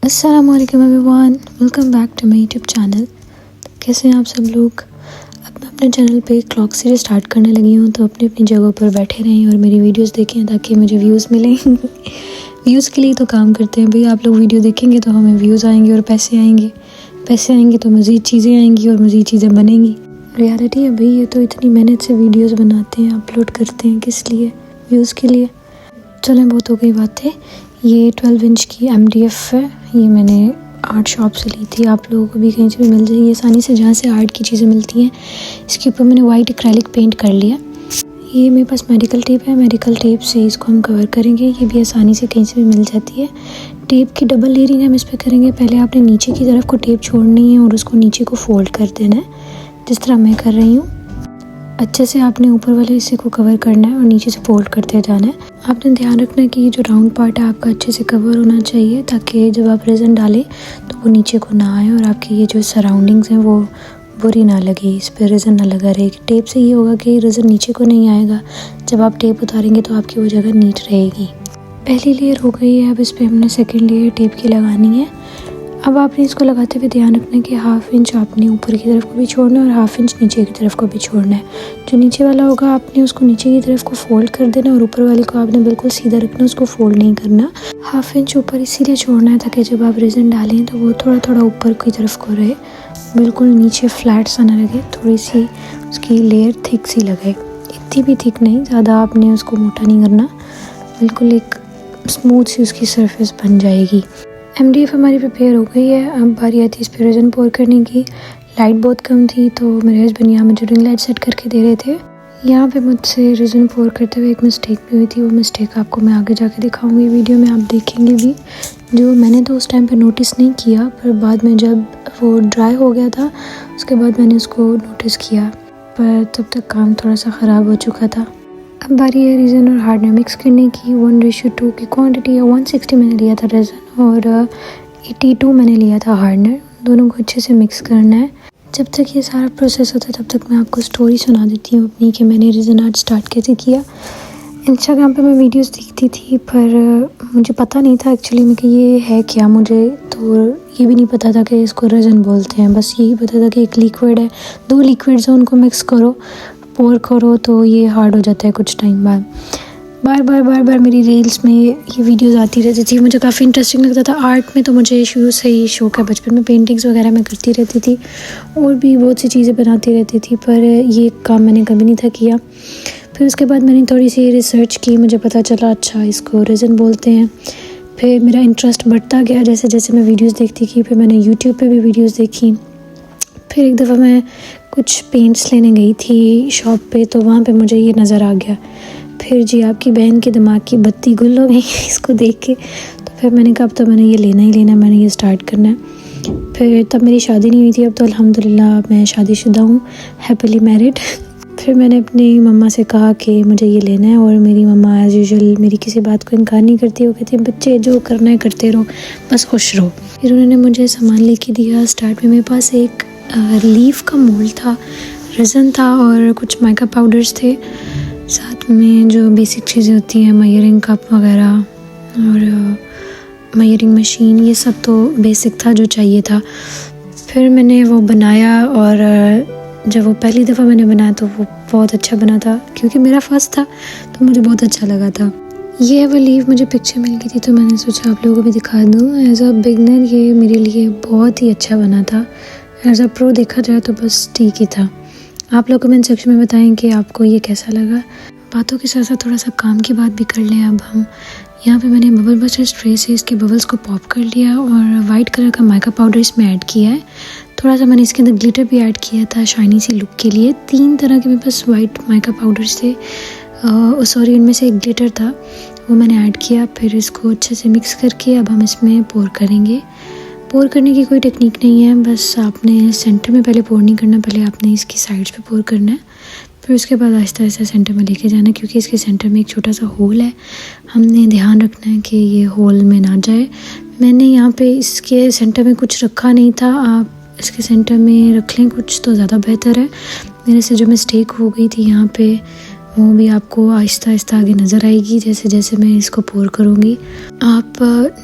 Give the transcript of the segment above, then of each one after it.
अस्सलामुअलैकुम everyone, welcome back to my YouTube channel. कैसे हैं आप सब लोग। अब मैं अपने चैनल पे क्लॉक सीरीज स्टार्ट करने लगी हूँ, तो अपनी अपनी जगह पर बैठे रहें और मेरी वीडियोस देखें ताकि मुझे व्यूज़ मिलें। व्यूज़ के लिए तो काम करते हैं भाई, आप लोग वीडियो देखेंगे तो हमें व्यूज़ आएंगे और पैसे आएंगे तो मज़ीद चीज़ें आएंगी और मज़ीद चीज़ें बनेंगी। रियलिटी है भाई, ये तो इतनी मेहनत से वीडियोज़ बनाते हैं, अपलोड करते हैं, किस लिए? व्यूज़ के लिए। चलें, बहुत हो गई बातें। ये 12 इंच की MDF है, ये मैंने आर्ट शॉप से ली थी। आप लोगों को भी कहीं से भी मिल जाएगी आसानी से, जहाँ से आर्ट की चीज़ें मिलती हैं। इसके ऊपर मैंने वाइट एक्रेलिक पेंट कर लिया। ये मेरे पास मेडिकल टेप है, मेडिकल टेप से इसको हम कवर करेंगे। ये भी आसानी से कहीं से भी मिल जाती है। टेप की डबल लेयरिंग हम इस पर करेंगे। पहले आपने नीचे की तरफ को टेप छोड़नी है और उसको नीचे को फोल्ड कर देना है, जिस तरह मैं कर रही हूँ। अच्छे से आपने ऊपर वाले हिस्से को कवर करना है और नीचे से फोल्ड करते जाना है। आपने ध्यान रखना है कि ये जो राउंड पार्ट है आपका अच्छे से कवर होना चाहिए, ताकि जब आप रेज़न डालें तो वो नीचे को ना आए और आपकी ये जो सराउंडिंग्स हैं वो बुरी ना लगे, इस पर रेज़न ना लगा रहे। टेप से ये होगा कि रेज़न नीचे को नहीं आएगा। जब आप टेप उतारेंगे तो आपकी वो जगह नीट रहेगी। पहली लेयर हो गई है, अब इस पर हमने सेकेंड लेयर टेप की लगानी है। अब आपने इसको लगाते हुए ध्यान रखना है कि 1/2 इंच आपने ऊपर की तरफ को भी छोड़ना है और 1/2 इंच नीचे की तरफ को भी छोड़ना है। जो नीचे वाला होगा आपने उसको नीचे की तरफ को फोल्ड कर देना और ऊपर वाले को आपने बिल्कुल सीधा रखना, उसको फोल्ड नहीं करना। 1/2 इंच ऊपर इसीलिए छोड़ना है ताकि जब आप रेज़न डालें तो वो थोड़ा थोड़ा ऊपर की तरफ को रहे, बिल्कुल नीचे फ्लैट सा ना लगे, थोड़ी सी उसकी लेयर थिक सी लगे। इतनी भी थिक नहीं, ज़्यादा आपने उसको मोटा नहीं करना, बिल्कुल एक स्मूथ सी उसकी सरफेस बन जाएगी। MDF हमारी प्रिपेयर हो गई है। अब बारी आती है इस पर रेज़न पोर करने की। लाइट बहुत कम थी तो मेरे हस्बैंड यहाँ मुझे रिंग लाइट सेट करके दे रहे थे। यहाँ पे मुझसे रेज़न पोर करते हुए एक मिस्टेक भी हुई थी। वो मिस्टेक आपको मैं आगे जाके दिखाऊंगी, वीडियो में आप देखेंगे भी। जो मैंने तो उस टाइम पे नोटिस नहीं किया, पर बाद में जब वो ड्राई हो गया था उसके बाद मैंने उसको नोटिस किया, पर तब तक काम थोड़ा सा ख़राब हो चुका था। अब बारी है रेज़न और हार्डनर मिक्स करने की। 1:2 की क्वांटिटी है। 160 मैंने लिया था रेज़न और 82 मैंने लिया था हार्डनर। दोनों को अच्छे से मिक्स करना है। जब तक ये सारा प्रोसेस होता है तब तक मैं आपको स्टोरी सुना देती हूँ अपनी, कि मैंने रेज़न आर्ट स्टार्ट कैसे किया। इंस्टाग्राम पे मैं वीडियोस देखती थी, पर मुझे पता नहीं था एक्चुअली में कि ये है क्या। मुझे तो ये भी नहीं पता था कि इसको रेज़न बोलते हैं, बस यही पता था कि एक लिक्विड है, 2 लिक्विड्स हैं, उनको मिक्स करो, पोर करो तो ये हार्ड हो जाता है कुछ टाइम बाद। बार बार मेरी रील्स में ये वीडियोस आती रहती थी। मुझे काफ़ी इंटरेस्टिंग लगता था। आर्ट में तो मुझे शुरू से ही शौक़ है, बचपन में पेंटिंग्स वगैरह मैं करती रहती थी और भी बहुत सी चीज़ें बनाती रहती थी, पर ये काम मैंने कभी नहीं था किया। फिर उसके बाद मैंने थोड़ी सी रिसर्च की, मुझे पता चला अच्छा इसको रेज़न बोलते हैं। फिर मेरा इंटरेस्ट बढ़ता गया जैसे जैसे मैं वीडियोज़ देखती गई। फिर मैंने यूट्यूब पर भी वीडियोज़ देखी। फिर एक दफ़ा मैं कुछ पेंट्स लेने गई थी शॉप पे, तो वहाँ पे मुझे ये नज़र आ गया। फिर जी आपकी बहन के दिमाग की बत्ती गुल हो गई इसको देख के। तो फिर मैंने कहा अब तो मैंने ये लेना ही लेना, मैंने ये स्टार्ट करना है। फिर तब मेरी शादी नहीं हुई थी, अब तो अल्हम्दुलिल्लाह मैं शादीशुदा हूँ, हैप्पीली मैरिड। फिर मैंने अपनी मम्मा से कहा कि मुझे ये लेना है, और मेरी मम्मा एज़ यूजुअल मेरी किसी बात को इनकार नहीं करती। वो कहती है बच्चे जो करना है करते रहो, बस खुश रहो। फिर उन्होंने मुझे सामान लेके दिया। स्टार्ट में मेरे पास एक लीफ का मोल्ड था, रेज़न था और कुछ माइका पाउडर्स थे, साथ में जो बेसिक चीज़ें होती हैं मेजरिंग कप वगैरह और मेजरिंग मशीन, ये सब तो बेसिक था जो चाहिए था। फिर मैंने वो बनाया, और जब वो पहली दफ़ा मैंने बनाया तो वो बहुत अच्छा बना था, क्योंकि मेरा फर्स्ट था तो मुझे बहुत अच्छा लगा था। ये वो लीफ मुझे पिक्चर मिल गई थी तो मैंने सोचा आप लोगों को भी दिखा दूँ। एज अ बिगनर ये मेरे लिए बहुत ही अच्छा बना था। एज अ प्रो देखा जाए तो बस ठीक ही था। आप लोग कमेंट सेक्शन में बताएं कि आपको ये कैसा लगा। बातों के साथ साथ थोड़ा सा काम की बात भी कर लें। अब हम यहाँ पे मैंने बबल बस्टर स्प्रे से इसके बबल्स को पॉप कर लिया और वाइट कलर का माइका पाउडर इसमें ऐड किया है। थोड़ा सा मैंने इसके अंदर ग्लिटर भी ऐड किया था शाइनी सी लुक के लिए। 3 तरह के मेरे पास वाइट माइका पाउडर्स थे, सॉरी उनमें से एक ग्लिटर था, वो मैंने ऐड किया। फिर इसको अच्छे से मिक्स करके अब हम इसमें पोर करेंगे। पोर करने की कोई टेक्निक नहीं है, बस आपने सेंटर में पहले पोर नहीं करना, पहले आपने इसकी साइड्स पे पोर करना है। फिर उसके बाद आहिस्ता आहिस्ता सेंटर में लेके जाना, क्योंकि इसके सेंटर में एक छोटा सा होल है, हमने ध्यान रखना है कि ये होल में ना जाए। मैंने यहाँ पे इसके सेंटर में कुछ रखा नहीं था, आप इसके सेंटर में रख लें कुछ तो ज़्यादा बेहतर है। मेरे से जो मिस्टेक हो गई थी यहाँ पे वो भी आपको आहिस्ता आहिस्ता आगे नज़र आएगी जैसे जैसे मैं इसको पोर करूँगी। आप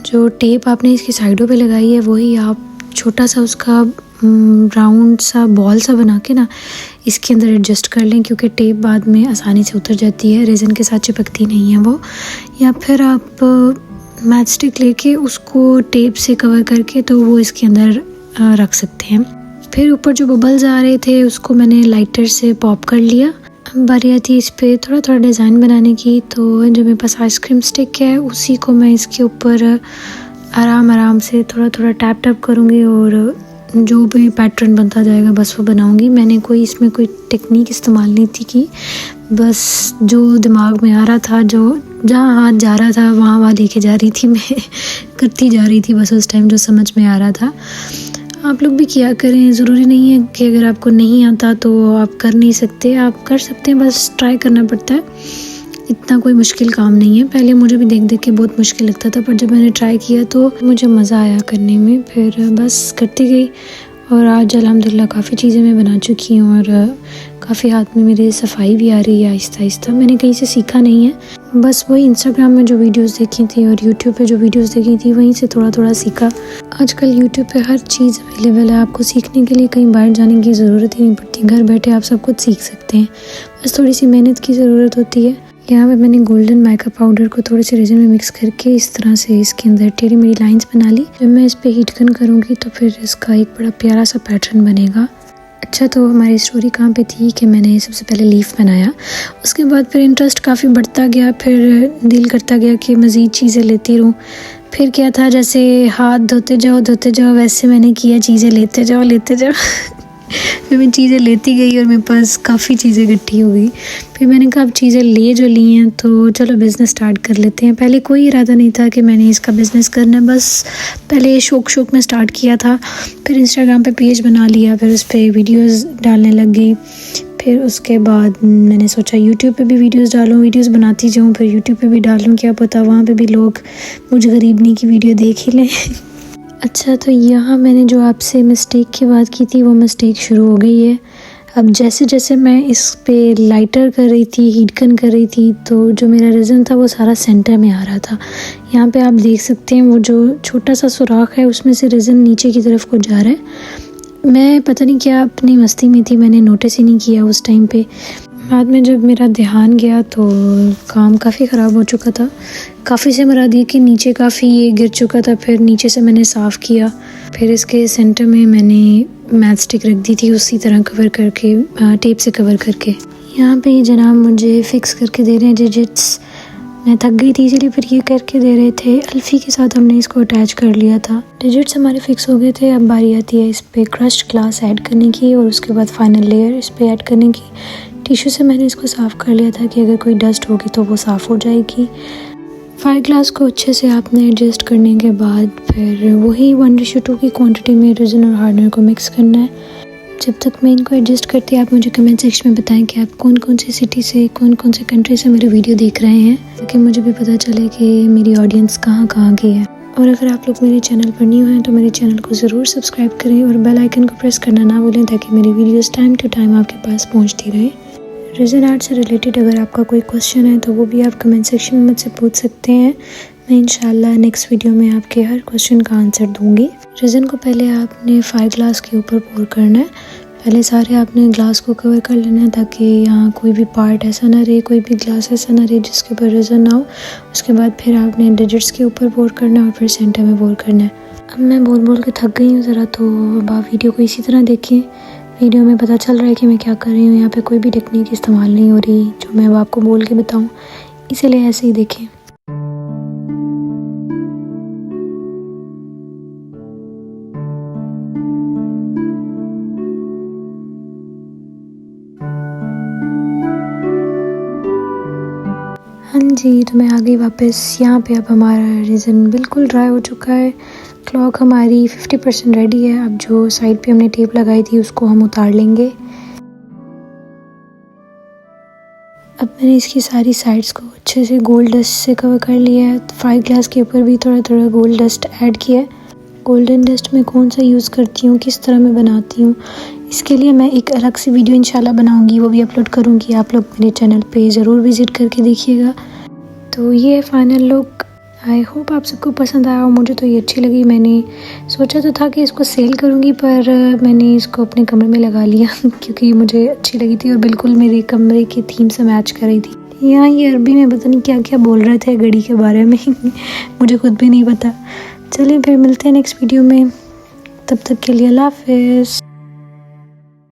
जो टेप आपने इसकी साइडों पे लगाई है वही आप छोटा सा उसका राउंड सा बॉल सा बना के ना इसके अंदर एडजस्ट कर लें, क्योंकि टेप बाद में आसानी से उतर जाती है, रेज़न के साथ चिपकती नहीं है वो। या फिर आप मैच स्टिक लेके उसको टेप से कवर करके तो वो इसके अंदर रख सकते हैं। फिर ऊपर जो बबल्स आ रहे थे उसको मैंने लाइटर से पॉप कर लिया। अब बारी आती है इस पर थोड़ा थोड़ा डिज़ाइन बनाने की। तो जो मेरे पास आइसक्रीम स्टिक है उसी को मैं इसके ऊपर आराम से थोड़ा थोड़ा टैप टैप करूँगी और जो भी पैटर्न बनता जाएगा बस वो बनाऊँगी। मैंने कोई इसमें कोई टेक्निक इस्तेमाल नहीं थी की, बस जो दिमाग में आ रहा था, जो जहाँ हाथ जा रहा था वहाँ लेके जा रही थी मैं करती जा रही थी बस उस टाइम जो समझ में आ रहा था। आप लोग भी किया करें, ज़रूरी नहीं है कि अगर आपको नहीं आता तो आप कर नहीं सकते, आप कर सकते हैं, बस ट्राई करना पड़ता है। इतना कोई मुश्किल काम नहीं है। पहले मुझे भी देख देख के बहुत मुश्किल लगता था, पर जब मैंने ट्राई किया तो मुझे मज़ा आया करने में। फिर बस करती गई और आज अल्हम्दुलिल्लाह काफ़ी चीज़ें मैं बना चुकी हूँ और काफ़ी हाथ में मेरे सफाई भी आ रही है आहिस्ता आहिस्ता। मैंने कहीं से सीखा नहीं है, बस वही इंस्टाग्राम में जो वीडियोस देखी थी और यूट्यूब पे जो वीडियोस देखी थी वहीं से थोड़ा थोड़ा सीखा। आजकल यूट्यूब पे हर चीज़ अवेलेबल है, आपको सीखने के लिए कहीं बाहर जाने की ज़रूरत ही नहीं पड़ती, घर बैठे आप सब कुछ सीख सकते हैं, बस थोड़ी सी मेहनत की ज़रूरत होती है। यहाँ पे मैंने गोल्डन मेकअप पाउडर को थोड़े से रेज़न में मिक्स करके इस तरह से इसके अंदर टेढ़ी मेढ़ी लाइंस बना ली। जब मैं इस पर हीट गन करूँगी तो फिर इसका एक बड़ा प्यारा सा पैटर्न बनेगा। अच्छा, तो हमारी स्टोरी कहाँ पे थी कि मैंने सबसे पहले लीफ बनाया, उसके बाद फिर इंटरेस्ट काफ़ी बढ़ता गया, फिर दिल करता गया कि मज़ीद चीज़ें लेती रहूँ। फिर क्या था, जैसे हाथ धोते जाओ वैसे मैंने किया, चीज़ें लेते जाओ फिर मैं चीज़ें लेती गई और मेरे पास काफ़ी चीज़ें इकट्ठी हो गई। फिर मैंने कहा अब चीज़ें जो ली हैं तो चलो बिज़नेस स्टार्ट कर लेते हैं। पहले कोई इरादा नहीं था कि मैंने इसका बिज़नेस करना है, बस पहले शौक में स्टार्ट किया था। फिर इंस्टाग्राम पे पेज बना लिया, फिर उस पर वीडियोज़ डालने लग गई। फिर उसके बाद मैंने सोचा यूट्यूब पे भी वीडियोज़ डालूँ, वीडियोज़ बनाती जाऊँ, फिर यूट्यूब पे भी डालूँ, क्या पता वहाँ पे भी लोग मुझ गरीबनी की वीडियो देख ही लें। अच्छा, तो यहाँ मैंने जो आपसे मिस्टेक की बात की थी वो मिस्टेक शुरू हो गई है। अब जैसे जैसे मैं इस पे लाइटर कर रही थी, हीट गन कर रही थी, तो जो मेरा रेज़न था वो सारा सेंटर में आ रहा था। यहाँ पे आप देख सकते हैं वो जो छोटा सा सुराख है उसमें से रेज़न नीचे की तरफ को जा रहा है। मैं पता नहीं क्या अपनी मस्ती में थी, मैंने नोटिस ही नहीं किया उस टाइम पे। बाद में जब मेरा ध्यान गया तो काम काफ़ी ख़राब हो चुका था, काफ़ी से मुराद ये कि नीचे काफ़ी ये गिर चुका था। फिर नीचे से मैंने साफ़ किया, फिर इसके सेंटर में मैंने मैच स्टिक रख दी थी उसी तरह कवर करके, टेप से कवर करके। यहाँ पे ये जनाब मुझे फ़िक्स करके दे रहे हैं डिजिट्स। मैं थक गई थी इसलिए फिर ये करके दे रहे थे। अल्फ़ी के साथ हमने इसको अटैच कर लिया था। डिजिट्स हमारे फ़िक्स हो गए थे। अब बारी आती है इस पर क्रश्ड ग्लास ऐड करने की और उसके बाद फाइनल लेयर इस पर ऐड करने की। टिश्यू से मैंने इसको साफ़ कर लिया था कि अगर कोई डस्ट होगी तो वो साफ़ हो जाएगी। फायर ग्लास को अच्छे से आपने एडजस्ट करने के बाद फिर वही 1:2 की क्वांटिटी में रेज़न और हार्डनर को मिक्स करना है। जब तक मैं इनको एडजस्ट करती आप मुझे कमेंट सेक्शन में बताएं कि आप कौन कौन सी सिटी से, कौन कौन से कंट्री से मेरे वीडियो देख रहे हैं, ताकि मुझे भी पता चले कि मेरी ऑडियंस कहाँ कहाँ की है। और अगर आप लोग मेरे चैनल पर न्यू हैं तो मेरे चैनल को ज़रूर सब्सक्राइब करें और बेल आइकन को प्रेस करना ना भूलें, ताकि मेरी वीडियोस टाइम टू टाइम आपके पास पहुंचती रहे। रेज़न आर्ट से रिलेटेड अगर आपका कोई क्वेश्चन है तो वो भी आप कमेंट सेक्शन में मुझसे पूछ सकते हैं। मैं इंशाल्लाह नेक्स्ट वीडियो में आपके हर क्वेश्चन का आंसर दूंगी। रेज़न को पहले आपने फायर ग्लास के ऊपर पोर करना है। पहले सारे आपने ग्लास को कवर कर लेना है, ताकि यहाँ कोई भी पार्ट ऐसा ना रहे, कोई भी ग्लास ऐसा ना रहे जिसके ऊपर रेज़न ना हो। उसके बाद फिर आपने डिजिट्स के ऊपर पोर करना है और फिर सेंटर में पोर करना है। अब मैं बोल के थक गई हूँ ज़रा, तो अब आप वीडियो को इसी तरह देखें। वीडियो में पता चल रहा है कि मैं क्या कर रही हूँ। यहाँ पे कोई भी टेक्निक इस्तेमाल नहीं हो रही जो मैं अब आपको बोल के बताऊँ, इसीलिए ऐसे ही देखें। हाँ जी, तो मैं आ गई वापस। यहाँ पे अब हमारा रेज़न बिल्कुल ड्राई हो चुका है। क्लॉक हमारी 50% रेडी है। अब जो साइड पे हमने टेप लगाई थी उसको हम उतार लेंगे। अब मैंने इसकी सारी साइड्स को अच्छे से गोल्ड डस्ट से कवर कर लिया है। फायर ग्लास के ऊपर भी थोड़ा थोड़ा गोल्ड डस्ट ऐड किया है। गोल्डन डस्ट मैं कौन सा यूज़ करती हूँ, किस तरह मैं बनाती हूँ, इसके लिए मैं एक अलग सी वीडियो इंशाल्लाह बनाऊंगी, वो भी अपलोड करूंगी। आप लोग मेरे चैनल पे ज़रूर विज़िट करके देखिएगा। तो ये है फाइनल लुक। आई होप आप सबको पसंद आया और मुझे तो ये अच्छी लगी। मैंने सोचा तो था कि इसको सेल करूंगी, पर मैंने इसको अपने कमरे में लगा लिया क्योंकि मुझे अच्छी लगी थी और बिल्कुल मेरे कमरे की थीम से मैच कर रही थी। यहाँ ये अरबी में पता नहीं क्या क्या बोल रहे थे घड़ी के बारे में मुझे खुद भी नहीं पता। चलिए फिर मिलते हैं नेक्स्ट वीडियो में, तब तक के लिए अल्लाह हाफ़िज़।